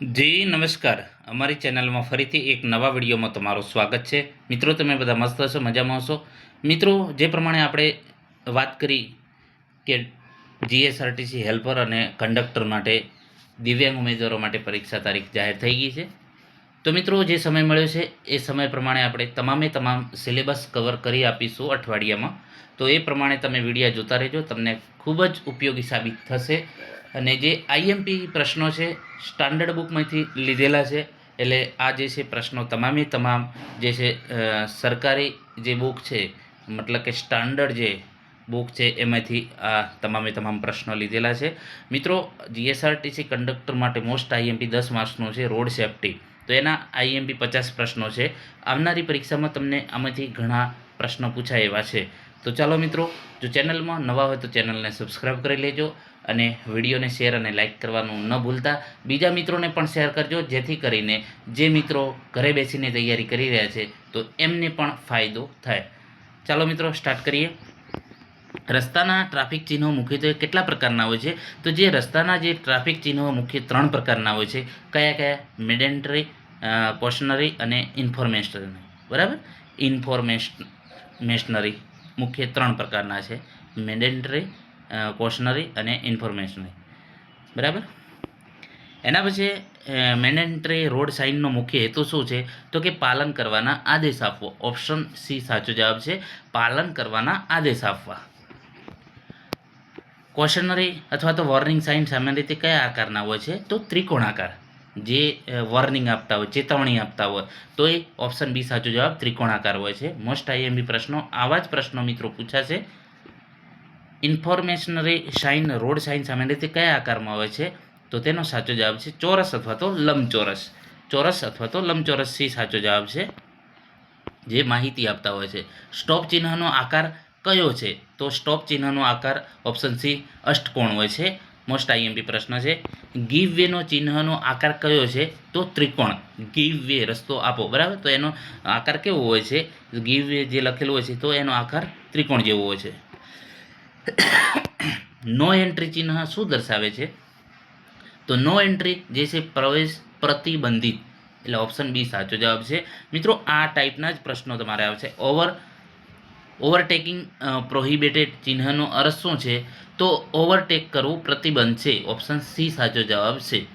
જી નમસ્કાર. અમારી ચેનલમાં ફરીથી એક નવા વિડીયોમાં તમારું સ્વાગત છે. મિત્રો, તમે બધા મસ્ત હશો, મજામાં હશો. મિત્રો, જે પ્રમાણે આપણે વાત કરી કે જીએસઆરટીસી હેલ્પર અને કંડક્ટર માટે દિવ્યાંગ ઉમેદવારો માટે પરીક્ષા તારીખ જાહેર થઈ ગઈ છે. તો મિત્રો, જે સમય મળ્યો છે એ સમય પ્રમાણે આપણે તમામ સિલેબસ કવર કરી આપીશું અઠવાડિયામાં. તો એ પ્રમાણે તમે વિડીયો જોતા રહેજો, તમને ખૂબ જ ઉપયોગી સાબિત થશે. અને જે આઈએમપી પ્રશ્નો છે સ્ટાન્ડર્ડ બુકમાંથી લીધેલા છે, એટલે આ જે છે પ્રશ્નો તમામ જે છે સરકારી જે બુક છે, મતલબ કે સ્ટાન્ડર્ડ જે બુક છે એમાંથી આ તમામ પ્રશ્નો લીધેલા છે. મિત્રો, જીએસઆરટીસી કંડક્ટર માટે મોસ્ટ આઈએમપી 10 માર્ક્સનો છે રોડ સેફ્ટી. તો એના આઈએમપી 50 પ્રશ્નો છે. આવનારી પરીક્ષામાં તમને આમાંથી ઘણા પ્રશ્નો પૂછાય એવા છે. તો ચાલો મિત્રો, જો ચેનલમાં નવા હોય તો ચેનલને સબસ્ક્રાઈબ કરી લેજો અને વિડીયોને શેર અને લાઇક કરવાનું ન ભૂલતા. બીજા મિત્રોને પણ શેર કરજો, જેથી કરીને જે મિત્રો ઘરે બેસીને તૈયારી કરી રહ્યા છે તો એમને પણ ફાયદો થાય. ચાલો મિત્રો, સ્ટાર્ટ કરીએ. રસ્તાના ટ્રાફિક ચિહ્નો મુખ્યત્વે કેટલા પ્રકારના હોય છે? તો જે રસ્તાના જે ટ્રાફિક ચિહ્નો મુખ્ય 3 પ્રકારના હોય છે. કયા? મેન્ડેટરી, કોશનરી અને ઇન્ફોર્મેશનરી. બરાબર, ઇન્ફોર્મેશનરી મુખ્ય 3 પ્રકારના છે: મેન્ડેટરી, કોશનરી અને ઇન્ફોર્મેશનરી. બરાબર. એના પછી મેન્ડેટરી રોડ સાઇનનો મુખ્ય હેતુ શું છે? તો કે પાલન કરવાના આદેશ આપવો. ઓપ્શન સી સાચો જવાબ છે, પાલન કરવાના આદેશ આપવા. કોશનરી અથવા તો વોર્નિંગ સાઇન સામાન્ય રીતે કયા આકારના હોય છે? તો ત્રિકોણાકાર. જે વોર્નિંગ આપતા હોય, ચેતવણી આપતા હોય, તો એ ઓપ્શન બી સાચો જવાબ ત્રિકોણાકાર હોય છે. મોસ્ટ આઈએમપી પ્રશ્નો આવા જ પ્રશ્નો મિત્રો પૂછાશે. ઇન્ફોર્મેશનરી સાઇન રોડ સાઇન સામાન્ય રીતે કયા આકારમાં હોય છે? તો તેનો સાચો જવાબ છે ચોરસ અથવા તો લંબચોરસ. ચોરસ અથવા તો લંબચોરસ સી સાચો જવાબ છે, જે માહિતી આપતા હોય છે. સ્ટોપ ચિહ્નનો આકાર કયો છે? તો સ્ટોપ ચિહ્નનો આકાર ઓપ્શન સી અષ્ટકોણ હોય છે. મોસ્ટ આઈએમપી પ્રશ્ન છે. ગીવ વેનો ચિહ્નનો આકાર કયો છે? તો ત્રિકોણ. ગીવ વે, રસ્તો આપો. બરાબર, તો એનો આકાર કેવો હોય છે? ગીવ વે જે લખેલું હોય છે તો એનો આકાર ત્રિકોણ જેવો હોય છે. નો એન્ટ્રી ચિહ્ન શું દર્શાવે છે? તો નો એન્ટ્રી જે છે પ્રવેશ પ્રતિબંધિત, એટલે ઓપ્શન બી સાચો જવાબ છે. મિત્રો, આ ટાઈપના જ પ્રશ્નો તમારે આવશે. ઓવરટેકિંગ પ્રોહિબિટેડ ચિહ્નનો અર્થ શું છે? તો ઓવરટેક કરવું પ્રતિબંધ છે. ઓપ્શન સી સાચો જવાબ છે.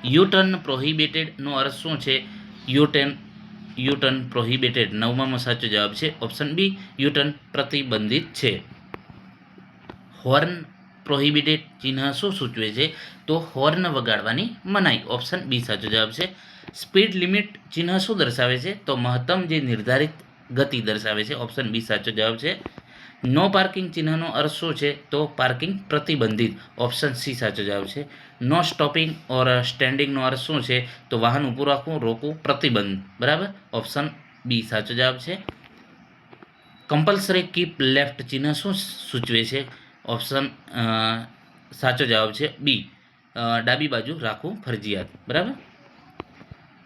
યુટર્ન પ્રોહિબિટેડનો અર્થ શું છે? યુટર્ન પ્રોહિબિટેડ 9માં સાચો જવાબ છે. ઓપ્શન બી યુટર્ન પ્રતિબંધિત છે. હોર્ન પ્રોહિબિટેડ ચિહ્ન શું સૂચવે છે? તો હોર્ન વગાડવાની મનાઈ. ઓપ્શન બી સાચો જવાબ છે. સ્પીડ લિમિટ ચિહ્ન શું દર્શાવે છે? તો મહત્તમ જે નિર્ધારિત ગતિ દર્શાવે છે. ઓપ્શન બી સાચો જવાબ છે. નો પાર્કિંગ ચિહ્નનો અર્થ શું છે? તો પાર્કિંગ પ્રતિબંધિત. ઓપ્શન સી સાચો જવાબ છે. નો સ્ટોપિંગ ઓર સ્ટેન્ડિંગનો અર્થ શું છે? તો વાહન ઊભું રાખવું, રોકવું, પ્રતિબંધ. બરાબર, ઓપ્શન બી સાચો જવાબ છે. કમ્પલ્સરી કીપ લેફ્ટ ચિહ્ન શું સૂચવે છે? ઓપ્શન સાચો જવાબ છે બી, ડાબી બાજુ રાખવું ફરજિયાત. બરાબર.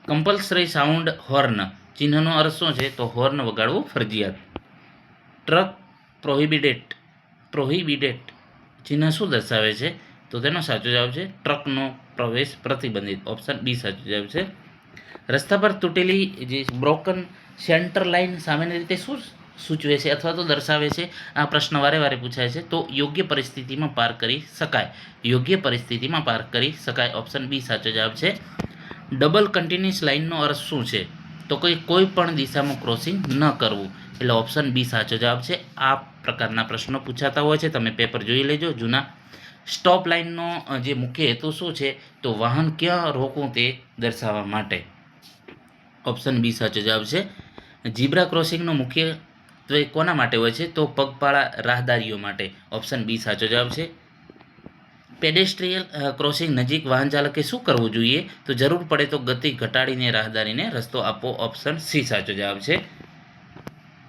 કમ્પલ્સરી સાઉન્ડ હોર્ન ચિહ્નનો અર્થ શું છે? તો હોર્ન વગાડવું ફરજિયાત. ટ્રક પ્રોહિબિટેડ ચિહ્ન શું દર્શાવે છે? તો તેનો સાચો જવાબ છે ટ્રકનો પ્રવેશ પ્રતિબંધિત. ઓપ્શન બી સાચો જવાબ છે. રસ્તા પર તૂટેલી જે બ્રોકન સેન્ટર લાઇન સામાન્ય રીતે શું સૂચવે છે અથવા તો દર્શાવે છે? આ પ્રશ્ન વારે પૂછાય છે. તો યોગ્ય પરિસ્થિતિમાં પાર કરી શકાય. યોગ્ય પરિસ્થિતિમાં પાર કરી શકાય. ઓપ્શન બી સાચો જવાબ છે. ડબલ કન્ટિન્યુઅસ લાઇનનો અર્થ શું છે? તો કોઈ પણ દિશામાં ક્રોસિંગ ન કરવું, એટલે ઓપ્શન બી સાચો જવાબ છે. આ પ્રકારના પ્રશ્નો પૂછાતા હોય છે, તમે પેપર જોઈ લેજો જૂના. સ્ટોપ લાઇનનો જે મુખ્ય હેતુ શું છે? તો વાહન ક્યાં રોકવું તે દર્શાવવા માટે. ઓપ્શન બી સાચો જવાબ છે. ઝીબ્રા ક્રોસિંગનો મુખ્યત્વે કોના માટે હોય છે? તો પગપાળા રાહદારીઓ માટે. ઓપ્શન બી સાચો જવાબ છે. પેડેસ્ટ્રીયલ ક્રોસિંગ નજીક વાહન ચાલકે શું કરવું જોઈએ? તો જરૂર પડે તો ગતિ ઘટાડીને રાહદારીને રસ્તો આપવો. ઓપ્શન સી સાચો જવાબ છે.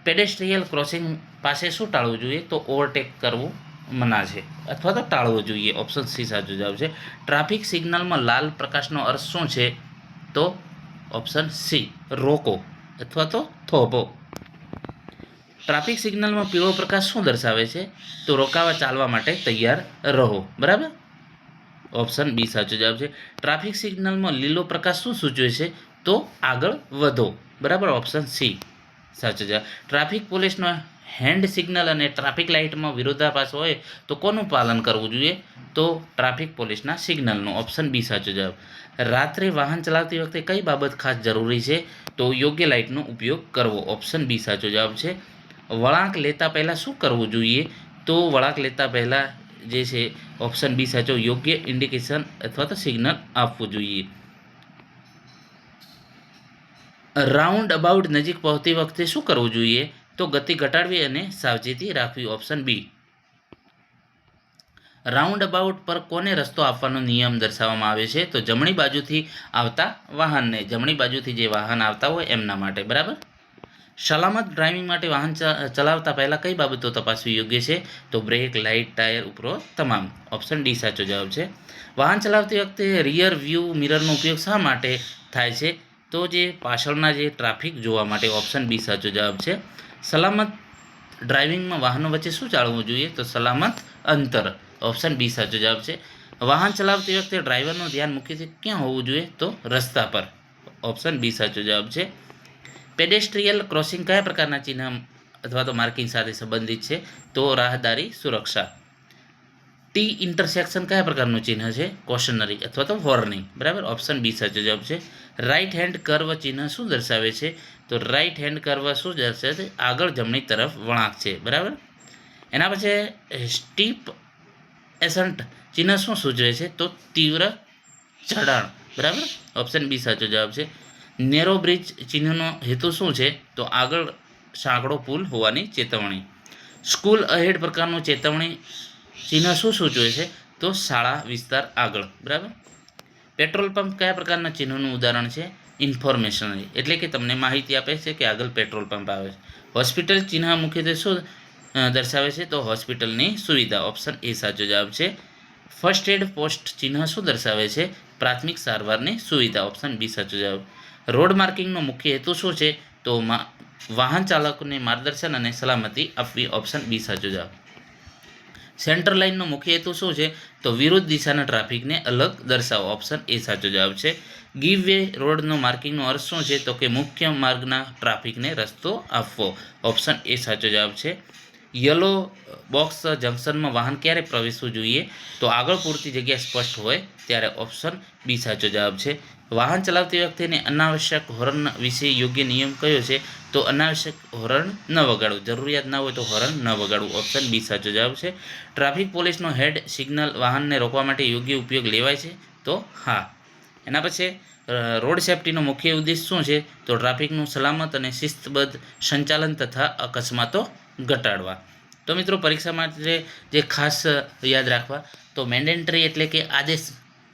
પેડેસ્ટ્રીયલ ક્રોસિંગ પાસે શું ટાળવું જોઈએ? તો ઓવરટેક કરવું મના છે અથવા તો ટાળવો જોઈએ. ઓપ્શન સી સાચો જવાબ છે. ટ્રાફિક સિગ્નલમાં લાલ પ્રકાશનો અર્થ શું છે? તો ઓપ્શન સી રોકો અથવા તો થોભો. ટ્રાફિક સિગ્નલમાં પીળો પ્રકાશ શું દર્શાવે છે? તો રોકાવા ચાલવા માટે તૈયાર રહો. બરાબર. ઓપ્શન બી સાચો જવાબ છે. ટ્રાફિક સિગ્નલમાં લીલો પ્રકાશ શું સૂચવે છે? તો આગળ વધો. બરાબર, ઓપ્શન સી સાચો જવાબ. ટ્રાફિક પોલીસનો હેન્ડ સિગ્નલ અને ટ્રાફિક લાઇટમાં વિરોધાભાસ હોય તો કોનું પાલન કરવું જોઈએ? તો ટ્રાફિક પોલીસના સિગ્નલનું. ઓપ્શન બી સાચો જવાબ. રાત્રે વાહન ચલાવતી વખતે કઈ બાબત ખાસ જરૂરી છે? તો યોગ્ય લાઇટનો ઉપયોગ કરવો. ઓપ્શન બી સાચો જવાબ છે. વળાંક લેતા પહેલાં શું કરવું જોઈએ? તો વળાંક લેતા પહેલાં જે છે ઓપ્શન બી સાચો, યોગ્ય ઇન્ડિકેશન અથવા તો સિગ્નલ આપવું જોઈએ. રાઉન્ડ અબાઉટ નજીક પહોંચતી વખતે શું કરવું જોઈએ? તો ગતિ ઘટાડવી અને સાવચેતી રાખવી. Option B. રાઉન્ડ અબાઉટ પર કોને રસ્તો આપવાનો નિયમ દર્શાવવામાં આવે છે? તો જમણી બાજુથી આવતા વાહનને. જમણી બાજુથી જે વાહન આવતા હોય એમના માટે. બરાબર. સલામત ડ્રાઇવિંગ માટે વાહન ચલાવતા પહેલાં કઈ બાબતો તપાસવી યોગ્ય છે? તો બ્રેક, લાઇટ, ટાયર, ઉપરોક્ત તમામ. ઓપ્શન ડી સાચો જવાબ છે. વાહન ચલાવતી વખતે રિયર વ્યૂ મિરરનો ઉપયોગ શા માટે થાય છે? તો જે પાછળના જે ટ્રાફિક જોવા માટે. ઓપ્શન બી સાચો જવાબ છે. સલામત ડ્રાઇવિંગમાં વાહનો વચ્ચે શું જાળવવું જોઈએ? તો સલામત અંતર. ઓપ્શન બી સાચો જવાબ છે. વાહન ચલાવતી વખતે ડ્રાઈવરનું ધ્યાન મુખ્યત્વે ક્યાં હોવું જોઈએ? તો રસ્તા પર. ઓપ્શન બી સાચો જવાબ છે. પેડેસ્ટ્રીયલ ક્રોસિંગ કયા પ્રકારના ચિહ્ન અથવા તો માર્કિંગ સાથે સંબંધિત છે? તો રાહદારી સુરક્ષા. ટી ઇન્ટરસેક્શન કયા પ્રકારનું ચિહ્ન છે? કોશનરી અથવા તો વોર્નિંગ. બરાબર, ઓપ્શન બી સાચો જવાબ છે. રાઇટ હેન્ડ કર્વ ચિહ્ન શું દર્શાવે છે? તો રાઇટ હેન્ડ કર્વ શું દર્શાવે છે? આગળ જમણી તરફ વળાંક છે. બરાબર. એના પછી સ્ટીપ એસન્ટ ચિહ્ન શું સૂચવે છે? તો તીવ્ર ચઢાણ. બરાબર, ઓપ્શન બી સાચો જવાબ છે. નેરો બ્રિજ ચિહ્નનો હેતુ શું છે? તો આગળ સાંકડો પુલ હોવાની ચેતવણી. સ્કૂલ અહેડ પ્રકારનું ચેતવણી ચિહ્ન શું સૂચવે છે? તો શાળા વિસ્તાર આગળ. બરાબર. પેટ્રોલ પંપ કયા પ્રકારના ચિહ્નોનું ઉદાહરણ છે? ઇન્ફોર્મેશનરી, એટલે કે તમને માહિતી આપે છે કે આગળ પેટ્રોલ પંપ આવે છે. હોસ્પિટલ ચિહ્ન મુખ્યત્વે શું દર્શાવે છે? તો હોસ્પિટલની સુવિધા. ઓપ્શન એ સાચો જવાબ છે. ફર્સ્ટ એડ પોસ્ટ ચિહ્ન શું દર્શાવે છે? પ્રાથમિક સારવારની સુવિધા. ઓપ્શન બી સાચો જવાબ. રોડ માર્કિંગનો મુખ્ય હેતુ શું છે? તો વાહન ચાલકોને માર્ગદર્શન અને સલામતી આપવી. ઓપ્શન બી સાચો જવાબ. સેન્ટર લાઇનનો મુખ્ય હેતુ શું છે? તો વિરુદ્ધ દિશાના ટ્રાફિકને અલગ દર્શાવો. ઓપ્શન એ સાચો જવાબ છે. ગીવ વે રોડનો માર્કિંગનો અર્થ શું છે? તો કે મુખ્ય માર્ગના ટ્રાફિકને રસ્તો આપવો. ઓપ્શન એ સાચો જવાબ છે. યલો બોક્સ જંકશનમાં વાહન ક્યારે પ્રવેશવું જોઈએ? તો આગળ પૂરતી જગ્યા સ્પષ્ટ હોય ત્યારે. ઓપ્શન બી સાચો જવાબ છે. વાહન ચલાવતી વખતે અનાવશ્યક હોર્ન વિશે યોગ્ય નિયમ કયો છે? તો અનાવશ્યક હોર્ન ન વગાડવું. જરૂરિયાત ના હોય તો હોર્ન ન વગાડવું. ઓપ્શન બી સાચો જવાબ છે. ટ્રાફિક પોલીસનો હેડ સિગ્નલ વાહનને રોકવા માટે યોગ્ય ઉપયોગ લેવાય છે? તો હા. એના પછી રોડ સેફ્ટીનો મુખ્ય ઉદ્દેશ શું છે? તો ટ્રાફિકનું સલામત અને શિસ્તબદ્ધ સંચાલન તથા અકસ્માતો ઘટાડવા. તો મિત્રો, પરીક્ષા માટે જે ખાસ યાદ રાખવા, તો મેન્ડેટરી એટલે કે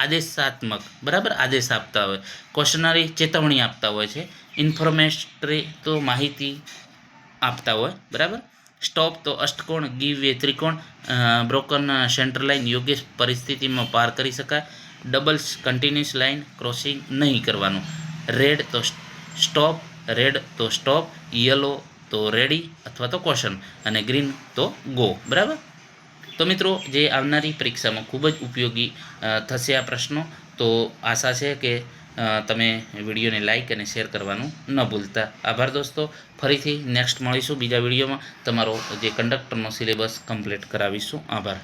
આદેશાત્મક. બરાબર, આદેશ આપતા હોય. કોશનરી ચેતવણી આપતા હોય છે. ઇન્ફોર્મેટરી તો માહિતી આપતા હોય. બરાબર. સ્ટોપ તો અષ્ટકોણ, ગીવ વે ત્રિકોણ, બ્રોકન સેન્ટર લાઇન યોગ્ય પરિસ્થિતિમાં પાર કરી શકાય, ડબલ્સ કન્ટિન્યુઅસ લાઇન ક્રોસિંગ નહીં કરવાનું, રેડ તો સ્ટોપ, રેડ તો સ્ટોપ, યલો તો રેડી અથવા તો કોશન, અને ગ્રીન તો ગો. બરાબર. તો મિત્રો, જે આવનારી પરીક્ષામાં ખૂબ જ ઉપયોગી થશે આ પ્રશ્નો. તો આશા છે કે તમે વિડીયોને લાઇક અને શેર કરવાનું ન ભૂલતા. આભાર દોસ્તો. ફરીથી નેક્સ્ટ મળીશું બીજા વિડીયોમાં. તમારો જે કંડક્ટરનો સિલેબસ કમ્પ્લીટ કરાવીશું. આભાર.